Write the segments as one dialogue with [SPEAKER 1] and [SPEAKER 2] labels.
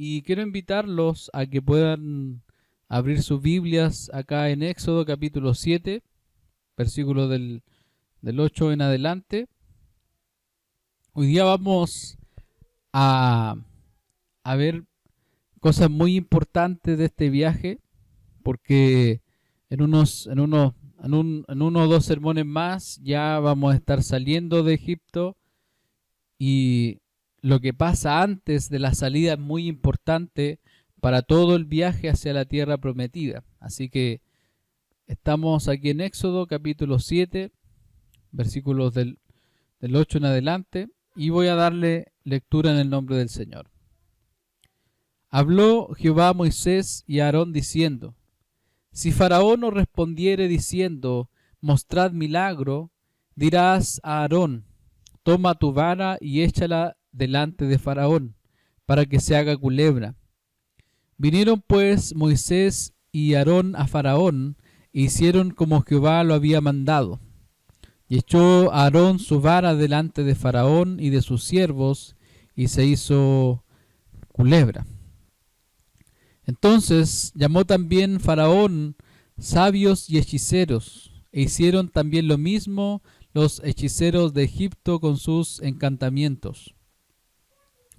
[SPEAKER 1] Y quiero invitarlos a que puedan abrir sus Biblias acá en Éxodo capítulo 7, versículo del 8 en adelante. Hoy día vamos a, a ver cosas muy importantes de este viaje, porque en uno o dos sermones más ya vamos a estar saliendo de Egipto, y lo que pasa antes de la salida es muy importante para todo el viaje hacia la tierra prometida. Así que estamos aquí en Éxodo capítulo 7, versículos del 8 en adelante, y voy a darle lectura en el nombre del Señor. Habló Jehová a Moisés y a Aarón diciendo: Si Faraón os respondiere diciendo, mostrad milagro, dirás a Aarón: Toma tu vara y échala delante de Faraón, para que se haga culebra. Vinieron pues Moisés y Aarón a Faraón, e hicieron como Jehová lo había mandado. Y echó Aarón su vara delante de Faraón y de sus siervos, y se hizo culebra. Entonces llamó también Faraón sabios y hechiceros, e hicieron también lo mismo los hechiceros de Egipto con sus encantamientos.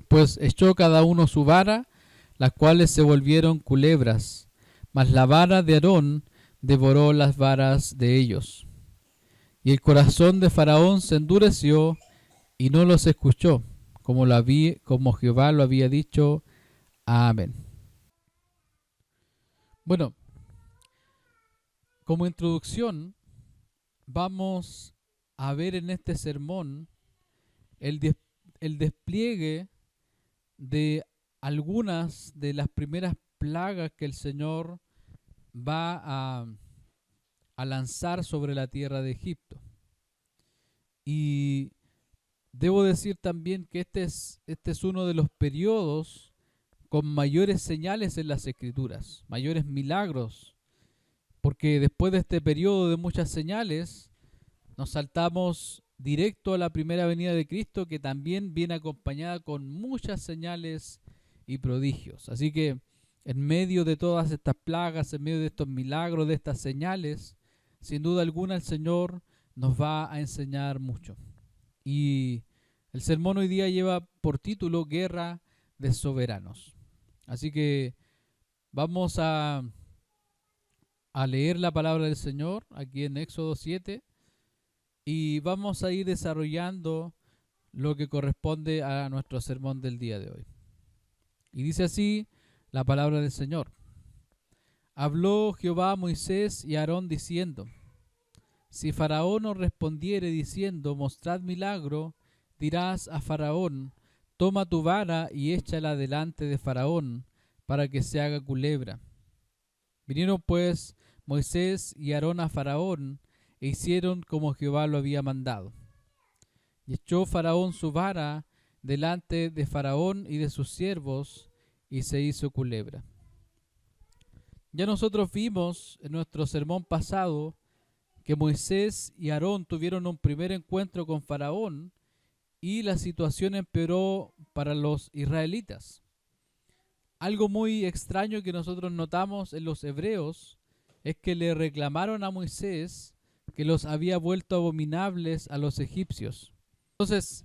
[SPEAKER 1] Pues echó cada uno su vara, las cuales se volvieron culebras, mas la vara de Aarón devoró las varas de ellos. Y el corazón de Faraón se endureció, y no los escuchó, como Jehová lo había dicho. Amén. Bueno, como introducción, vamos a ver en este sermón el despliegue de algunas de las primeras plagas que el Señor va a lanzar sobre la tierra de Egipto. Y debo decir también que este es uno de los periodos con mayores señales en las Escrituras, mayores milagros, porque después de este periodo de muchas señales, nos saltamos directo a la primera venida de Cristo, que también viene acompañada con muchas señales y prodigios. Así que en medio de todas estas plagas, en medio de estos milagros, de estas señales, sin duda alguna el Señor nos va a enseñar mucho. Y el sermón hoy día lleva por título Guerra de Soberanos. Así que vamos a leer la palabra del Señor aquí en Éxodo 7, y vamos a ir desarrollando lo que corresponde a nuestro sermón del día de hoy. Y dice así la palabra del Señor. Habló Jehová a Moisés y a Aarón diciendo: Si Faraón os respondiere diciendo, mostrad milagro, dirás a Faraón: Toma tu vara y échala delante de Faraón, para que se haga culebra. Vinieron pues Moisés y Aarón a Faraón, e hicieron como Jehová lo había mandado. Y echó Faraón su vara delante de Faraón y de sus siervos, y se hizo culebra. Ya nosotros vimos en nuestro sermón pasado que Moisés y Aarón tuvieron un primer encuentro con Faraón, y la situación empeoró para los israelitas. Algo muy extraño que nosotros notamos en los hebreos es que le reclamaron a Moisés que los había vuelto abominables a los egipcios. Entonces,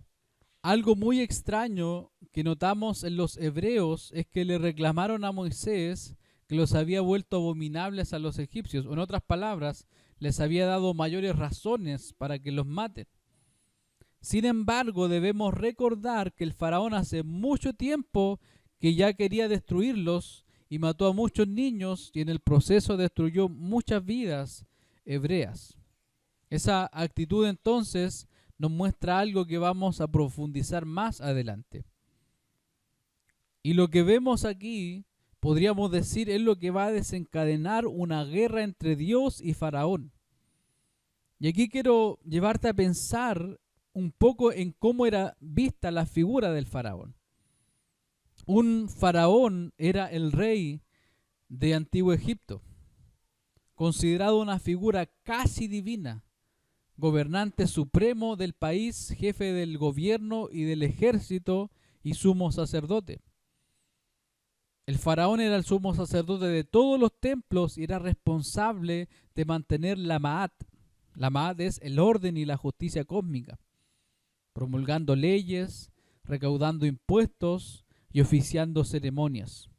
[SPEAKER 1] algo muy extraño que notamos en los hebreos es que le reclamaron a Moisés que los había vuelto abominables a los egipcios. O en otras palabras, les había dado mayores razones para que los maten. Sin embargo, debemos recordar que el faraón hace mucho tiempo que ya quería destruirlos y mató a muchos niños, y en el proceso destruyó muchas vidas hebreas. Esa actitud entonces nos muestra algo que vamos a profundizar más adelante. Y lo que vemos aquí, podríamos decir, es lo que va a desencadenar una guerra entre Dios y Faraón. Y aquí quiero llevarte a pensar un poco en cómo era vista la figura del faraón. Un faraón era el rey de Antiguo Egipto, considerado una figura casi divina, gobernante supremo del país, jefe del gobierno y del ejército y sumo sacerdote. El faraón era el sumo sacerdote de todos los templos y era responsable de mantener la Ma'at. La Ma'at es el orden y la justicia cósmica, promulgando leyes, recaudando impuestos y oficiando ceremonias.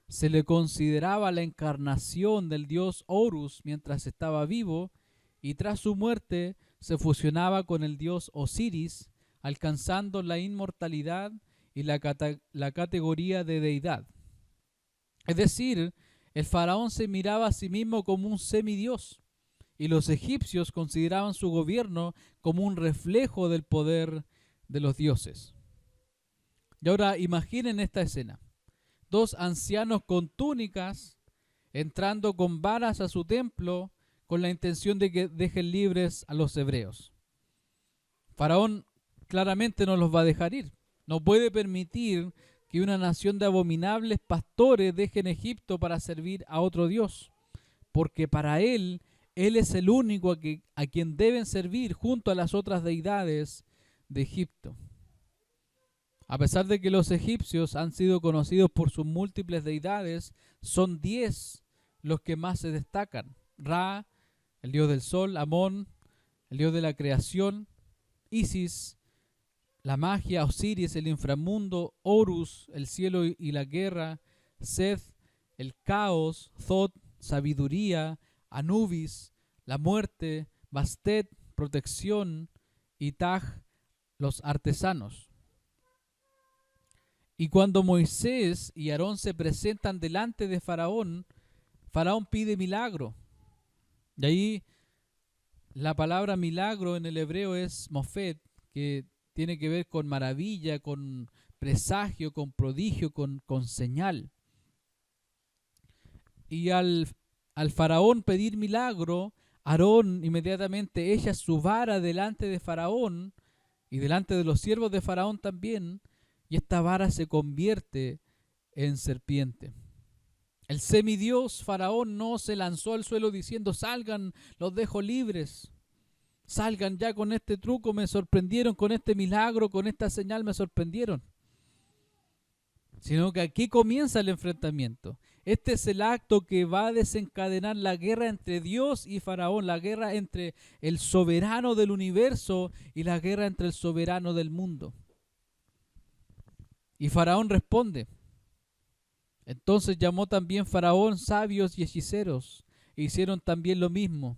[SPEAKER 1] Se le consideraba la encarnación del dios Horus mientras estaba vivo, y tras su muerte se fusionaba con el dios Osiris, alcanzando la inmortalidad y la categoría de deidad. Es decir, el faraón se miraba a sí mismo como un semidios, y los egipcios consideraban su gobierno como un reflejo del poder de los dioses. Y ahora imaginen esta escena: dos ancianos con túnicas entrando con varas a su templo con la intención de que dejen libres a los hebreos. Faraón claramente no los va a dejar ir. No puede permitir que una nación de abominables pastores dejen Egipto para servir a otro dios, porque para él es el único a quien deben servir junto a las otras deidades de Egipto. A pesar de que los egipcios han sido conocidos por sus múltiples deidades, son 10 los que más se destacan: Ra, el dios del sol; Amón, el dios de la creación; Isis, la magia; Osiris, el inframundo; Horus, el cielo y la guerra; Seth, el caos; Thoth, sabiduría; Anubis, la muerte; Bastet, protección; y Taj, los artesanos. Y cuando Moisés y Aarón se presentan delante de Faraón, Faraón pide milagro. Y ahí la palabra milagro en el hebreo es mofet, que tiene que ver con maravilla, con presagio, con prodigio, con señal. Y al Faraón pedir milagro, Aarón inmediatamente echa su vara delante de Faraón y delante de los siervos de Faraón también, y esta vara se convierte en serpiente. El semidios Faraón no se lanzó al suelo diciendo: salgan, los dejo libres. Salgan ya, con este truco me sorprendieron, con este milagro, con esta señal me sorprendieron. Sino que aquí comienza el enfrentamiento. Este es el acto que va a desencadenar la guerra entre Dios y Faraón, la guerra entre el soberano del universo y la guerra entre el soberano del mundo. Y Faraón responde. Entonces llamó también Faraón sabios y hechiceros, e hicieron también lo mismo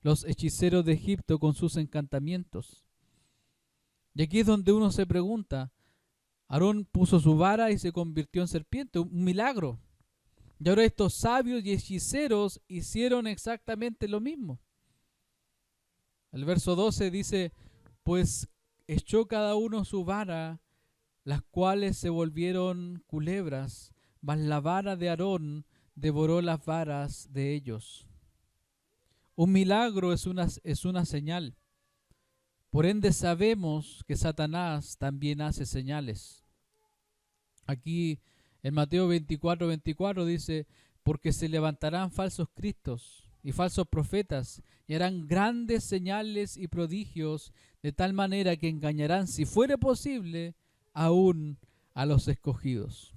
[SPEAKER 1] los hechiceros de Egipto con sus encantamientos. Y aquí es donde uno se pregunta: Aarón puso su vara y se convirtió en serpiente, un milagro. Y ahora estos sabios y hechiceros hicieron exactamente lo mismo. El verso 12 dice: pues echó cada uno su vara, las cuales se volvieron culebras, mas la vara de Aarón devoró las varas de ellos. Un milagro es una señal. Por ende sabemos que Satanás también hace señales. Aquí en Mateo 24:24 dice: porque se levantarán falsos cristos y falsos profetas, y harán grandes señales y prodigios, de tal manera que engañarán, si fuere posible, aún a los escogidos.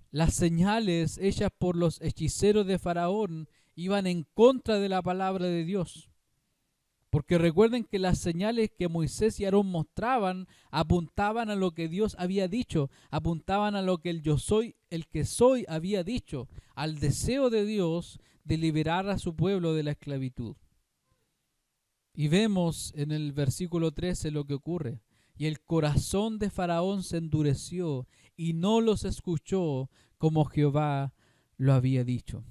[SPEAKER 1] Las señales hechas por los hechiceros de Faraón iban en contra de la palabra de Dios. Porque recuerden que las señales que Moisés y Aarón mostraban apuntaban a lo que Dios había dicho, apuntaban a lo que el yo soy, el que soy, había dicho, al deseo de Dios de liberar a su pueblo de la esclavitud. Y vemos en el versículo 13 lo que ocurre. Y el corazón de Faraón se endureció y no los escuchó como Jehová lo había dicho.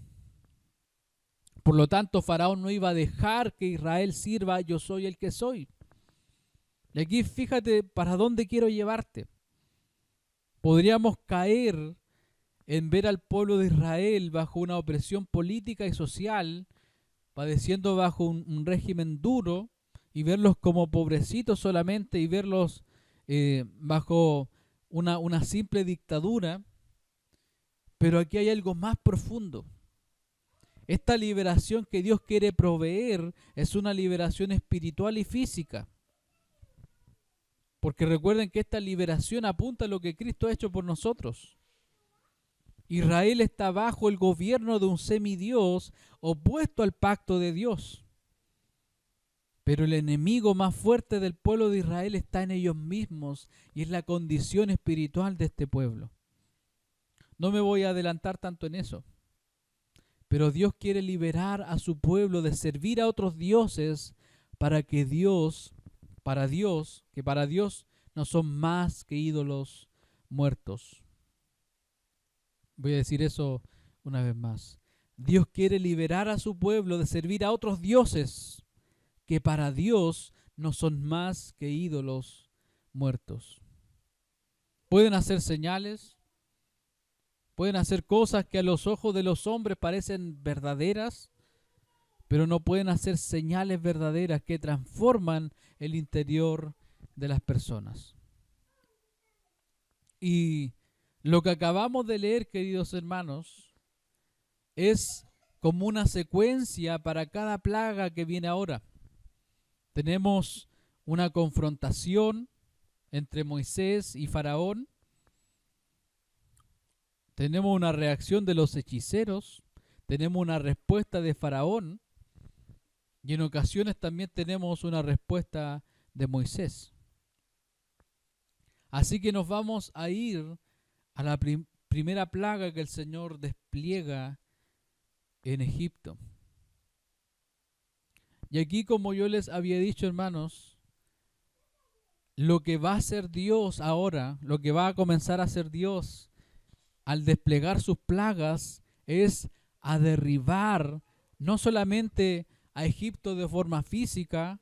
[SPEAKER 1] Por lo tanto, Faraón no iba a dejar que Israel sirva: yo soy el que soy. Y aquí fíjate para dónde quiero llevarte. Podríamos caer en ver al pueblo de Israel bajo una opresión política y social, padeciendo bajo un régimen duro, y verlos como pobrecitos solamente, y verlos bajo una simple dictadura. Pero aquí hay algo más profundo. Esta liberación que Dios quiere proveer es una liberación espiritual y física. Porque recuerden que esta liberación apunta a lo que Cristo ha hecho por nosotros. Israel está bajo el gobierno de un semidios opuesto al pacto de Dios. Pero el enemigo más fuerte del pueblo de Israel está en ellos mismos y es la condición espiritual de este pueblo. No me voy a adelantar tanto en eso. Pero Dios quiere liberar a su pueblo de servir a otros dioses para que para Dios no son más que ídolos muertos. Voy a decir eso una vez más. Dios quiere liberar a su pueblo de servir a otros dioses que para Dios no son más que ídolos muertos. Pueden hacer señales, pueden hacer cosas que a los ojos de los hombres parecen verdaderas, pero no pueden hacer señales verdaderas que transforman el interior de las personas. Y lo que acabamos de leer, queridos hermanos, es como una secuencia para cada plaga que viene ahora. Tenemos una confrontación entre Moisés y Faraón. Tenemos una reacción de los hechiceros. Tenemos una respuesta de Faraón. Y en ocasiones también tenemos una respuesta de Moisés. Así que nos vamos a ir a la primera plaga que el Señor despliega en Egipto. Y aquí, como yo les había dicho, hermanos, lo que va a hacer Dios ahora, lo que va a comenzar a hacer Dios al desplegar sus plagas es a derribar no solamente a Egipto de forma física,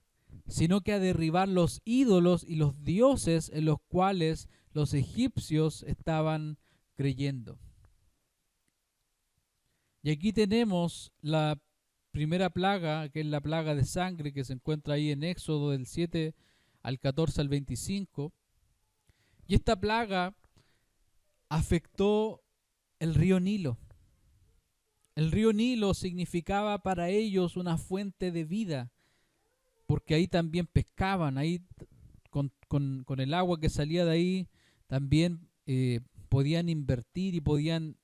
[SPEAKER 1] sino que a derribar los ídolos y los dioses en los cuales los egipcios estaban creyendo. Y aquí tenemos la primera plaga, que es la plaga de sangre, que se encuentra ahí en Éxodo del 7 al 14 al 25. Y esta plaga afectó el río Nilo. El río Nilo significaba para ellos una fuente de vida, porque ahí también pescaban, ahí con el agua que salía de ahí también podían invertir y podían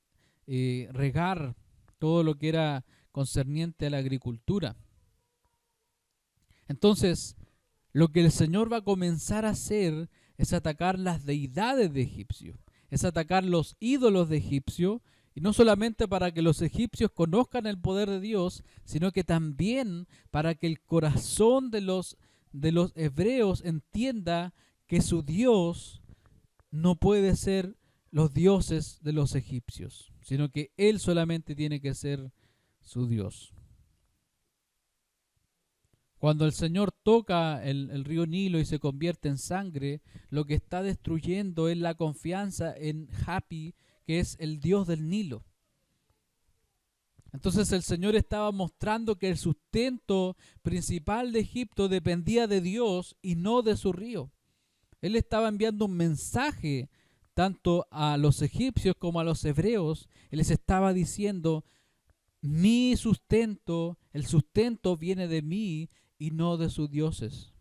[SPEAKER 1] regar todo lo que era concerniente a la agricultura. Entonces, lo que el Señor va a comenzar a hacer es atacar las deidades de Egipcio, es atacar los ídolos de Egipcio, y no solamente para que los egipcios conozcan el poder de Dios, sino que también para que el corazón de los hebreos entienda que su Dios no puede ser los dioses de los egipcios, sino que Él solamente tiene que ser su Dios. Cuando el Señor toca el río Nilo y se convierte en sangre, lo que está destruyendo es la confianza en Hapi, que es el Dios del Nilo. Entonces el Señor estaba mostrando que el sustento principal de Egipto dependía de Dios y no de su río. Él estaba enviando un mensaje tanto a los egipcios como a los hebreos. Él les estaba diciendo: mi sustento, el sustento viene de mí y no de sus dioses.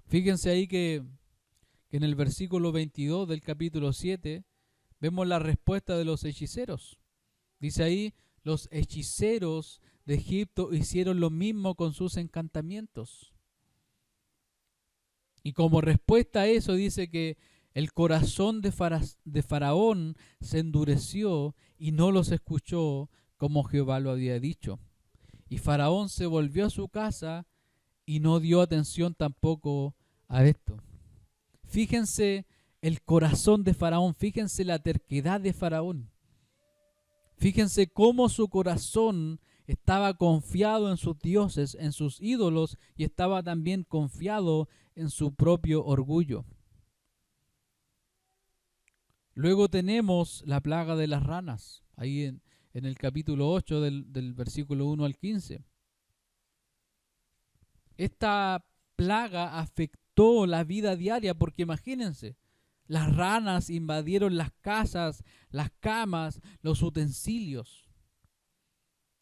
[SPEAKER 1] Fíjense ahí que en el versículo 22 del capítulo 7 vemos la respuesta de los hechiceros. Dice ahí: los hechiceros de Egipto hicieron lo mismo con sus encantamientos. Y como respuesta a eso dice que el corazón de Faraón se endureció y no los escuchó como Jehová lo había dicho. Y Faraón se volvió a su casa y no dio atención tampoco a esto. Fíjense el corazón de Faraón, fíjense la terquedad de Faraón. Fíjense cómo su corazón estaba confiado en sus dioses, en sus ídolos, y estaba también confiado en su propio orgullo. Luego tenemos la plaga de las ranas, ahí en el capítulo 8 del versículo 1 al 15. Esta plaga afectó la vida diaria porque imagínense, las ranas invadieron las casas, las camas, los utensilios.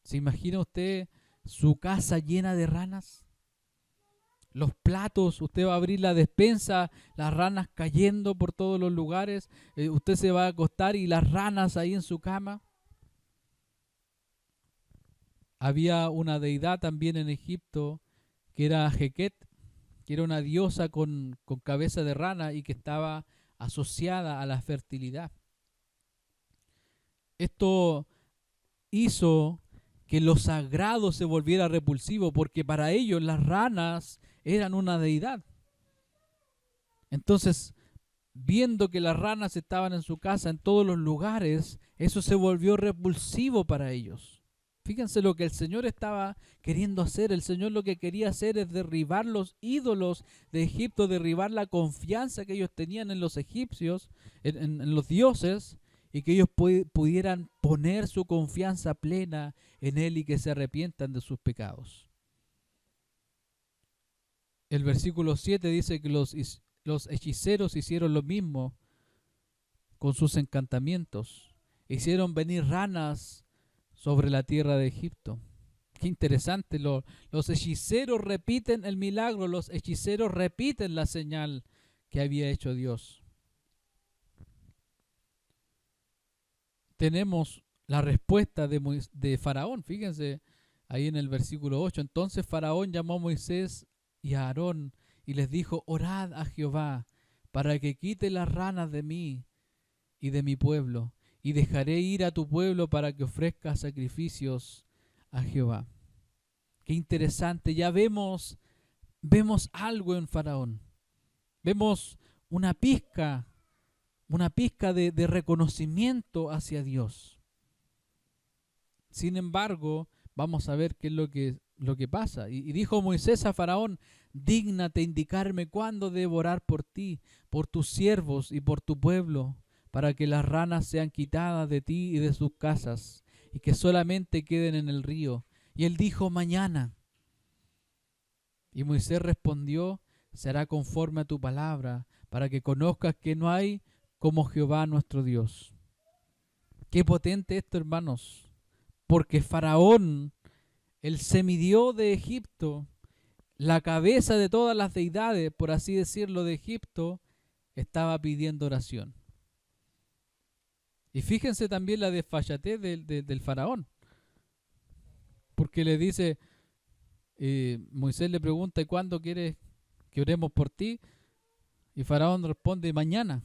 [SPEAKER 1] ¿Se imagina usted su casa llena de ranas? Los platos, usted va a abrir la despensa, las ranas cayendo por todos los lugares, usted se va a acostar y las ranas ahí en su cama. Había una deidad también en Egipto que era Jequet, que era una diosa con cabeza de rana y que estaba asociada a la fertilidad. Esto hizo que lo sagrado se volviera repulsivo, porque para ellos las ranas eran una deidad. Entonces, viendo que las ranas estaban en su casa, en todos los lugares, eso se volvió repulsivo para ellos. Fíjense lo que el Señor estaba queriendo hacer. El Señor lo que quería hacer es derribar los ídolos de Egipto, derribar la confianza que ellos tenían en los egipcios, en los dioses, y que ellos pudieran poner su confianza plena en Él y que se arrepientan de sus pecados. El versículo 7 dice que los hechiceros hicieron lo mismo con sus encantamientos. Hicieron venir ranas sobre la tierra de Egipto. Qué interesante, los hechiceros repiten el milagro, los hechiceros repiten la señal que había hecho Dios. Tenemos la respuesta de Faraón, fíjense ahí en el versículo 8. Entonces Faraón llamó a Moisés y a Aarón y les dijo: orad a Jehová para que quite las ranas de mí y de mi pueblo, y dejaré ir a tu pueblo para que ofrezca sacrificios a Jehová. Qué interesante, ya vemos algo en Faraón. Vemos una pizca de reconocimiento hacia Dios. Sin embargo, vamos a ver qué es lo que pasa. Y dijo Moisés a Faraón: dígnate indicarme cuándo debo orar por ti, por tus siervos y por tu pueblo, para que las ranas sean quitadas de ti y de sus casas, y que solamente queden en el río. Y él dijo: mañana. Y Moisés respondió: será conforme a tu palabra, para que conozcas que no hay como Jehová nuestro Dios. Qué potente esto, hermanos, porque Faraón, el semidiós de Egipto, la cabeza de todas las deidades, por así decirlo, de Egipto, estaba pidiendo oración. Y fíjense también la desfachatez del Faraón, porque le dice, Moisés le pregunta: ¿y cuándo quieres que oremos por ti? Y Faraón responde: mañana.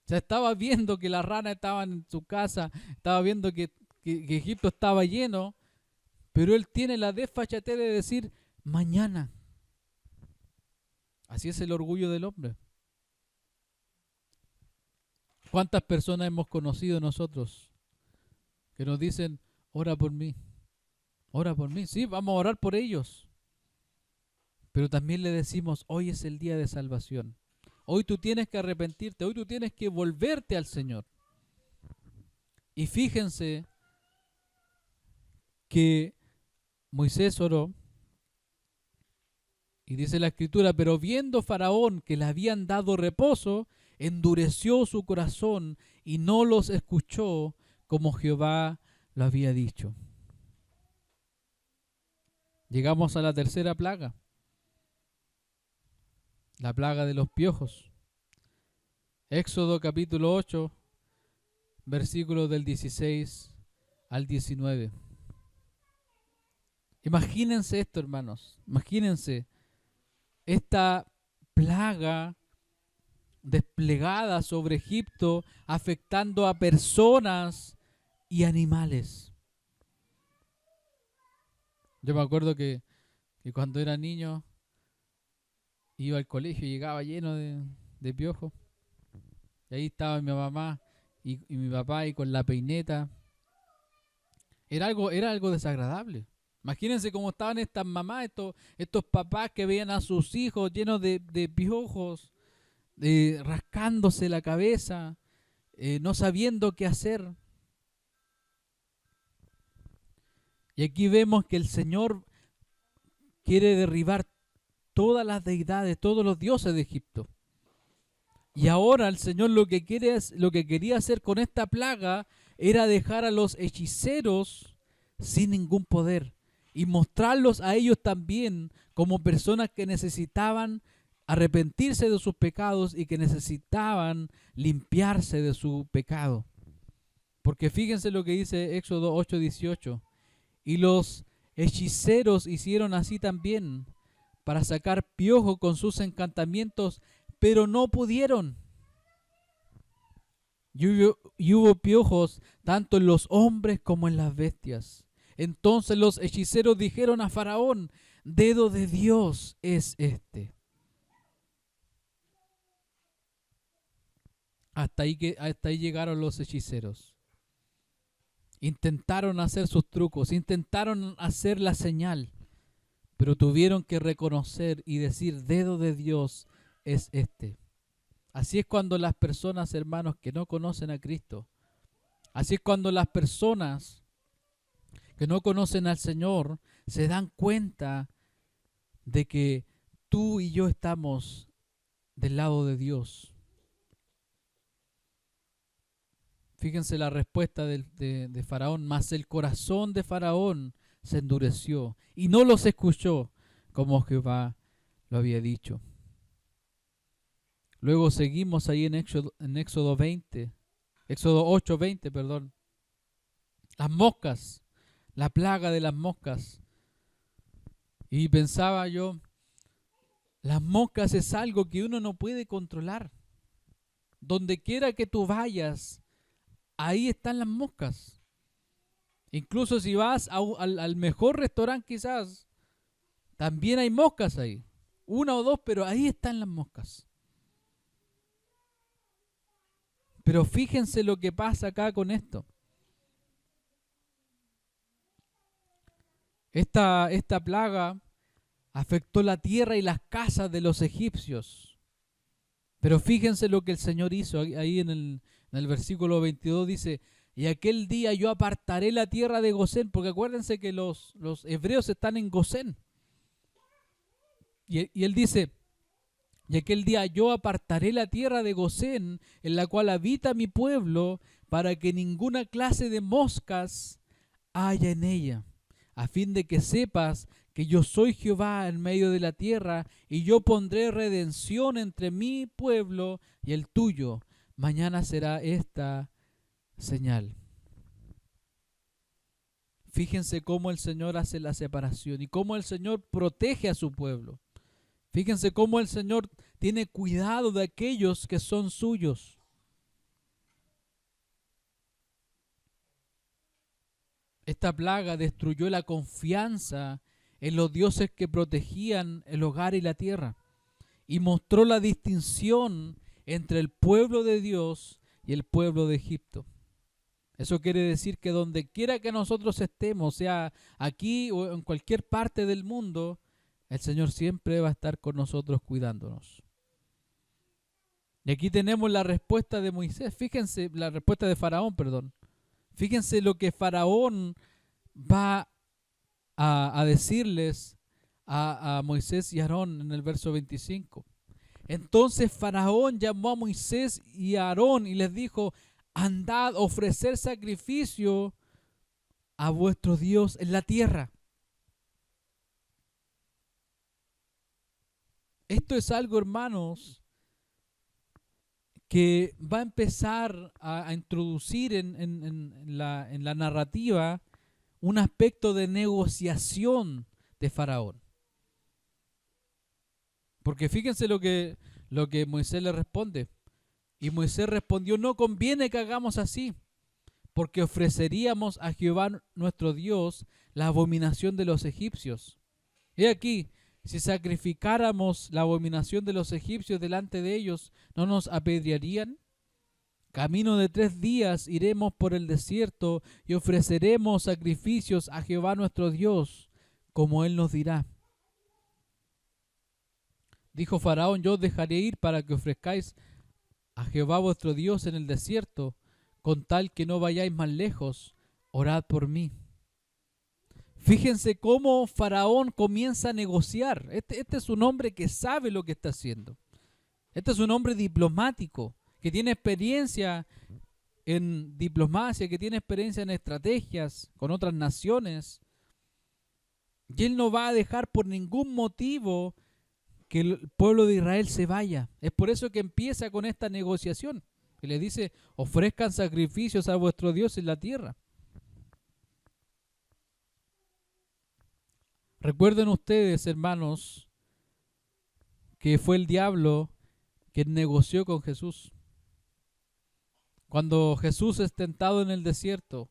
[SPEAKER 1] O sea, estaba viendo que las ranas estaban en su casa, estaba viendo que Egipto estaba lleno, pero él tiene la desfachatez de decir: mañana. Así es el orgullo del hombre. ¿Cuántas personas hemos conocido nosotros que nos dicen: ora por mí, ora por mí? Sí, vamos a orar por ellos. Pero también le decimos: hoy es el día de salvación. Hoy tú tienes que arrepentirte, hoy tú tienes que volverte al Señor. Y fíjense que Moisés oró y dice la Escritura: pero viendo Faraón que le habían dado reposo, endureció su corazón y no los escuchó como Jehová lo había dicho. Llegamos a la tercera plaga, la plaga de los piojos. Éxodo capítulo 8, versículos del 16 al 19. Imagínense esto, hermanos. Imagínense esta plaga desplegada sobre Egipto, afectando a personas y animales. Yo me acuerdo que cuando era niño iba al colegio y llegaba lleno de piojos. Y ahí estaba mi mamá y mi papá ahí con la peineta. Era algo desagradable. Imagínense cómo estaban estas mamás, estos papás que veían a sus hijos llenos de piojos, rascándose la cabeza, no sabiendo qué hacer. Y aquí vemos que el Señor quiere derribar todas las deidades, todos los dioses de Egipto. Y ahora el Señor lo que quería hacer con esta plaga era dejar a los hechiceros sin ningún poder. y mostrarlos a ellos también como personas que necesitaban arrepentirse de sus pecados y que necesitaban limpiarse de su pecado. Porque fíjense lo que dice Éxodo 8:18. Y los hechiceros hicieron así también para sacar piojo con sus encantamientos, pero no pudieron. Y hubo piojos tanto en los hombres como en las bestias. Entonces los hechiceros dijeron a Faraón: dedo de Dios es este. Hasta ahí llegaron los hechiceros. Intentaron hacer sus trucos, intentaron hacer la señal, pero tuvieron que reconocer y decir: dedo de Dios es este. Así es cuando las personas, hermanos, que no conocen a Cristo, así es cuando las personas que no conocen al Señor se dan cuenta de que tú y yo estamos del lado de Dios. Fíjense la respuesta de Faraón: mas el corazón de Faraón se endureció y no los escuchó como Jehová lo había dicho. Luego seguimos ahí en Éxodo 8:20, perdón. Las moscas, la plaga de las moscas. Y pensaba yo, las moscas es algo que uno no puede controlar. Donde quiera que tú vayas, ahí están las moscas. Incluso si vas al mejor restaurante quizás, también hay moscas ahí. Una o dos, pero ahí están las moscas. Pero fíjense lo que pasa acá con esto. Esta plaga afectó la tierra y las casas de los egipcios. Pero fíjense lo que el Señor hizo. Ahí en el versículo 22 dice: y aquel día yo apartaré la tierra de Gosén, porque acuérdense que los hebreos están en Gosén. Y él dice: y aquel día yo apartaré la tierra de Gosén, en la cual habita mi pueblo, para que ninguna clase de moscas haya en ella, a fin de que sepas que yo soy Jehová en medio de la tierra, y yo pondré redención entre mi pueblo y el tuyo. Mañana será esta señal. Fíjense cómo el Señor hace la separación y cómo el Señor protege a su pueblo. Fíjense cómo el Señor tiene cuidado de aquellos que son suyos. Esta plaga destruyó la confianza en los dioses que protegían el hogar y la tierra, y mostró la distinción entre el pueblo de Dios y el pueblo de Egipto. Eso quiere decir que donde quiera que nosotros estemos, sea aquí o en cualquier parte del mundo, el Señor siempre va a estar con nosotros cuidándonos. Y aquí tenemos la respuesta de Moisés. Fíjense, la respuesta de Faraón, perdón. Fíjense lo que Faraón va a decirles a Moisés y Aarón en el verso 25. Entonces Faraón llamó a Moisés y a Aarón y les dijo: andad, ofrecer sacrificio a vuestro Dios en la tierra. Esto es algo, hermanos, que va a empezar a introducir en la narrativa un aspecto de negociación de Faraón. Porque fíjense lo que Moisés le responde. Y Moisés respondió: no conviene que hagamos así, porque ofreceríamos a Jehová nuestro Dios la abominación de los egipcios. He aquí, si sacrificáramos la abominación de los egipcios delante de ellos, ¿no nos apedrearían? Camino de 3 días iremos por el desierto y ofreceremos sacrificios a Jehová nuestro Dios, como Él nos dirá. Dijo Faraón: yo os dejaré ir para que ofrezcáis a Jehová vuestro Dios en el desierto, con tal que no vayáis más lejos, orad por mí. Fíjense cómo Faraón comienza a negociar. Este es un hombre que sabe lo que está haciendo. Este es un hombre diplomático, que tiene experiencia en diplomacia, que tiene experiencia en estrategias con otras naciones. Y Él no va a dejar por ningún motivo que el pueblo de Israel se vaya. Es por eso que empieza con esta negociación. Y le dice, ofrezcan sacrificios a vuestro Dios en la tierra. Recuerden ustedes, hermanos, que fue el diablo quien negoció con Jesús. Cuando Jesús es tentado en el desierto,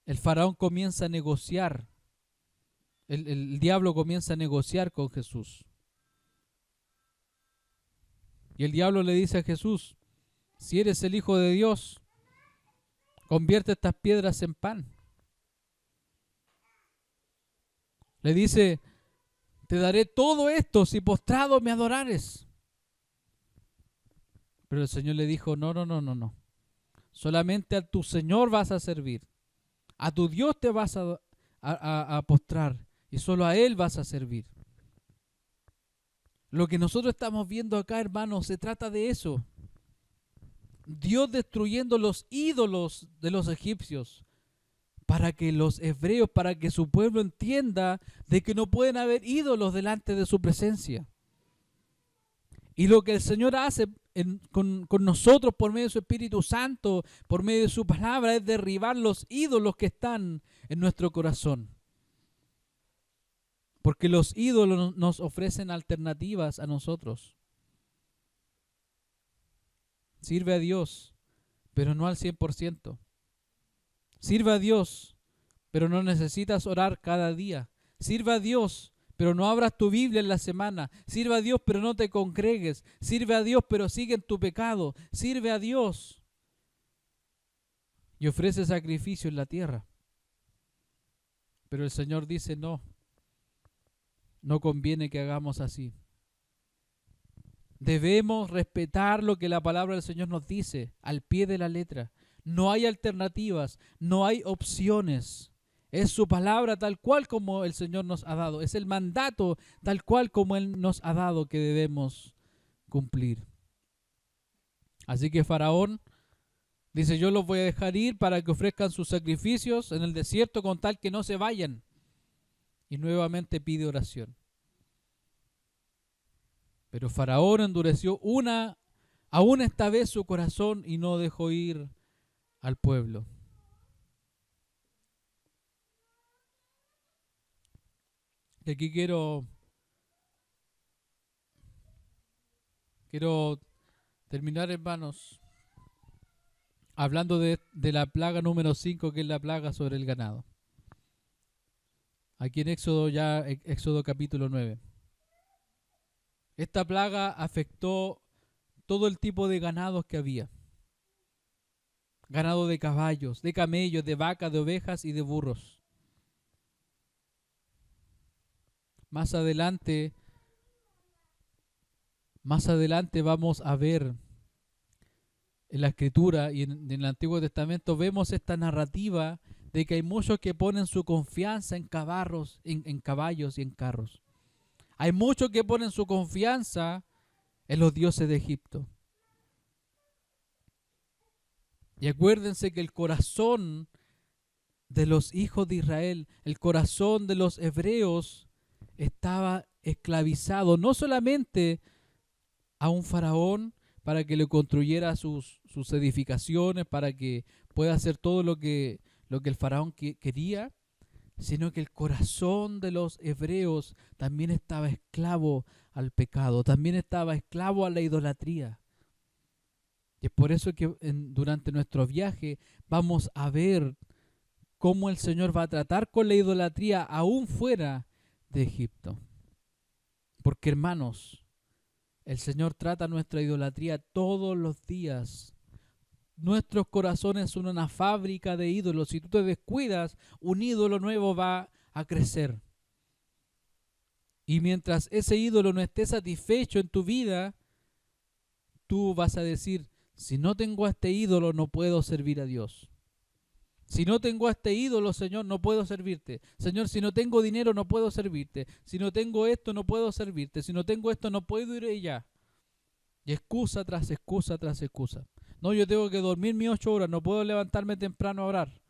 [SPEAKER 1] el faraón comienza a negociar. El diablo comienza a negociar con Jesús. Y el diablo le dice a Jesús, si eres el Hijo de Dios, convierte estas piedras en pan. Le dice, te daré todo esto si postrado me adorares. Pero el Señor le dijo, no. Solamente a tu Señor vas a servir. A tu Dios te vas a postrar y solo a Él vas a servir. Lo que nosotros estamos viendo acá, hermanos, se trata de eso. Dios destruyendo los ídolos de los egipcios para que los hebreos, para que su pueblo entienda de que no pueden haber ídolos delante de su presencia. Y lo que el Señor hace con nosotros por medio de su Espíritu Santo, por medio de su palabra, es derribar los ídolos que están en nuestro corazón. Porque los ídolos nos ofrecen alternativas a nosotros. Sirve a Dios, pero no al 100%. Sirve a Dios, pero no necesitas orar cada día. Sirve a Dios, pero no abras tu Biblia en la semana. Sirve a Dios, pero no te congregues. Sirve a Dios, pero sigue en tu pecado. Sirve a Dios y ofrece sacrificio en la tierra. Pero el Señor dice, no conviene que hagamos así. Debemos respetar lo que la palabra del Señor nos dice al pie de la letra. No hay alternativas, no hay opciones. Es su palabra tal cual como el Señor nos ha dado. Es el mandato tal cual como Él nos ha dado que debemos cumplir. Así que Faraón dice, yo los voy a dejar ir para que ofrezcan sus sacrificios en el desierto con tal que no se vayan. Y nuevamente pide oración. Pero Faraón endureció aún esta vez su corazón y no dejó ir al pueblo. Y aquí quiero terminar, hermanos, hablando de la plaga número 5, que es la plaga sobre el ganado. Aquí en Éxodo capítulo 9. Esta plaga afectó todo el tipo de ganados que había. Ganado de caballos, de camellos, de vacas, de ovejas y de burros. Más adelante vamos a ver en la Escritura y en el Antiguo Testamento vemos esta narrativa de que hay muchos que ponen su confianza en caballos y en carros. Hay muchos que ponen su confianza en los dioses de Egipto. Y acuérdense que el corazón de los hijos de Israel, el corazón de los hebreos, estaba esclavizado no solamente a un faraón para que le construyera sus edificaciones, para que pueda hacer todo lo que el faraón quería, sino que el corazón de los hebreos también estaba esclavo al pecado, también estaba esclavo a la idolatría. Y es por eso que durante nuestro viaje vamos a ver cómo el Señor va a tratar con la idolatría aún fuera de Egipto. Porque, hermanos, el Señor trata nuestra idolatría todos los días. Nuestros corazones son una fábrica de ídolos. Si tú te descuidas, un ídolo nuevo va a crecer. Y mientras ese ídolo no esté satisfecho en tu vida, tú vas a decir, si no tengo a este ídolo, no puedo servir a Dios. Si no tengo a este ídolo, Señor, no puedo servirte. Señor, si no tengo dinero, no puedo servirte. Si no tengo esto, no puedo servirte. Si no tengo esto, no puedo ir allá. Y excusa tras excusa tras excusa. No, yo tengo que dormir mis 8 horas, no puedo levantarme temprano a orar.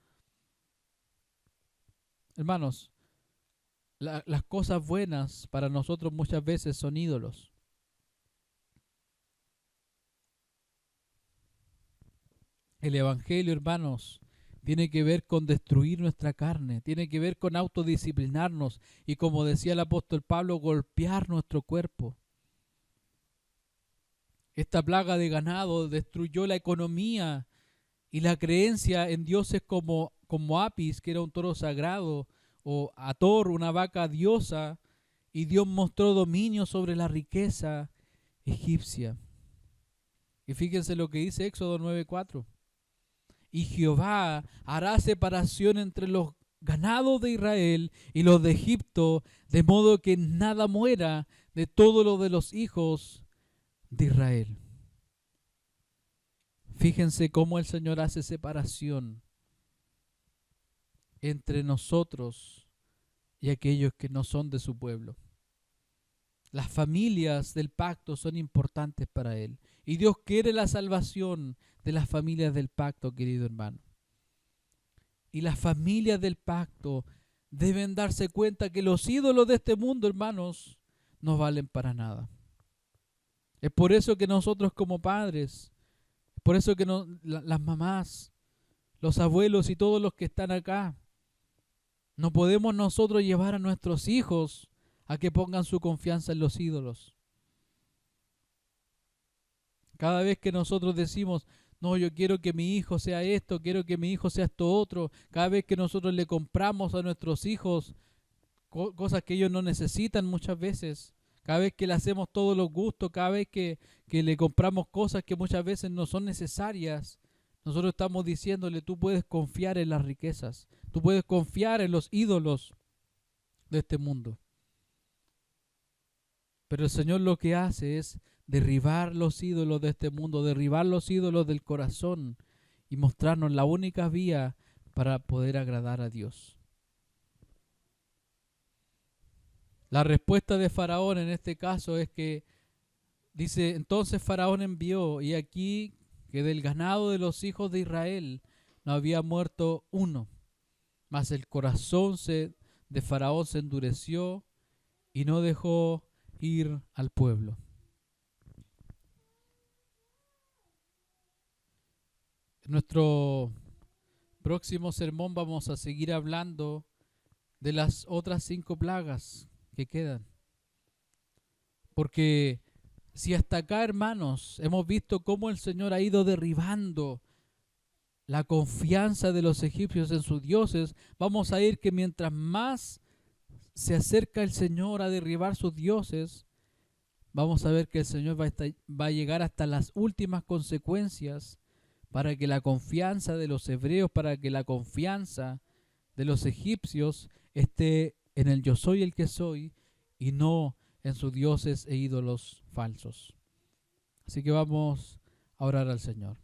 [SPEAKER 1] Hermanos, las cosas buenas para nosotros muchas veces son ídolos. El Evangelio, hermanos, tiene que ver con destruir nuestra carne, tiene que ver con autodisciplinarnos y, como decía el apóstol Pablo, golpear nuestro cuerpo. Esta plaga de ganado destruyó la economía y la creencia en dioses como Apis, que era un toro sagrado, o Hathor, una vaca diosa, y Dios mostró dominio sobre la riqueza egipcia. Y fíjense lo que dice Éxodo 9:4. Y Jehová hará separación entre los ganados de Israel y los de Egipto, de modo que nada muera de todo lo de los hijos de Israel. Fíjense cómo el Señor hace separación entre nosotros y aquellos que no son de su pueblo. Las familias del pacto son importantes para Él. Y Dios quiere la salvación de las familias del pacto, querido hermano. Y las familias del pacto deben darse cuenta que los ídolos de este mundo, hermanos, no valen para nada. Es por eso que nosotros como padres, por eso que las mamás, los abuelos y todos los que están acá, no podemos nosotros llevar a nuestros hijos a que pongan su confianza en los ídolos. Cada vez que nosotros decimos, no, yo quiero que mi hijo sea esto, quiero que mi hijo sea esto otro, cada vez que nosotros le compramos a nuestros hijos cosas que ellos no necesitan muchas veces, cada vez que le hacemos todos los gustos, cada vez que le compramos cosas que muchas veces no son necesarias, nosotros estamos diciéndole, tú puedes confiar en las riquezas, tú puedes confiar en los ídolos de este mundo. Pero el Señor lo que hace es derribar los ídolos de este mundo, derribar los ídolos del corazón y mostrarnos la única vía para poder agradar a Dios. La respuesta de Faraón en este caso es que dice, entonces Faraón envió, y aquí que del ganado de los hijos de Israel no había muerto uno, mas el corazón de Faraón se endureció y no dejó ir al pueblo. En nuestro próximo sermón vamos a seguir hablando de las otras 5 plagas que quedan. Porque si hasta acá, hermanos, hemos visto cómo el Señor ha ido derribando la confianza de los egipcios en sus dioses, vamos a ir que mientras más se acerca el Señor a derribar sus dioses, vamos a ver que el Señor va a llegar hasta las últimas consecuencias para que la confianza de los hebreos, para que la confianza de los egipcios esté en el yo soy el que soy y no en sus dioses e ídolos falsos. Así que vamos a orar al Señor.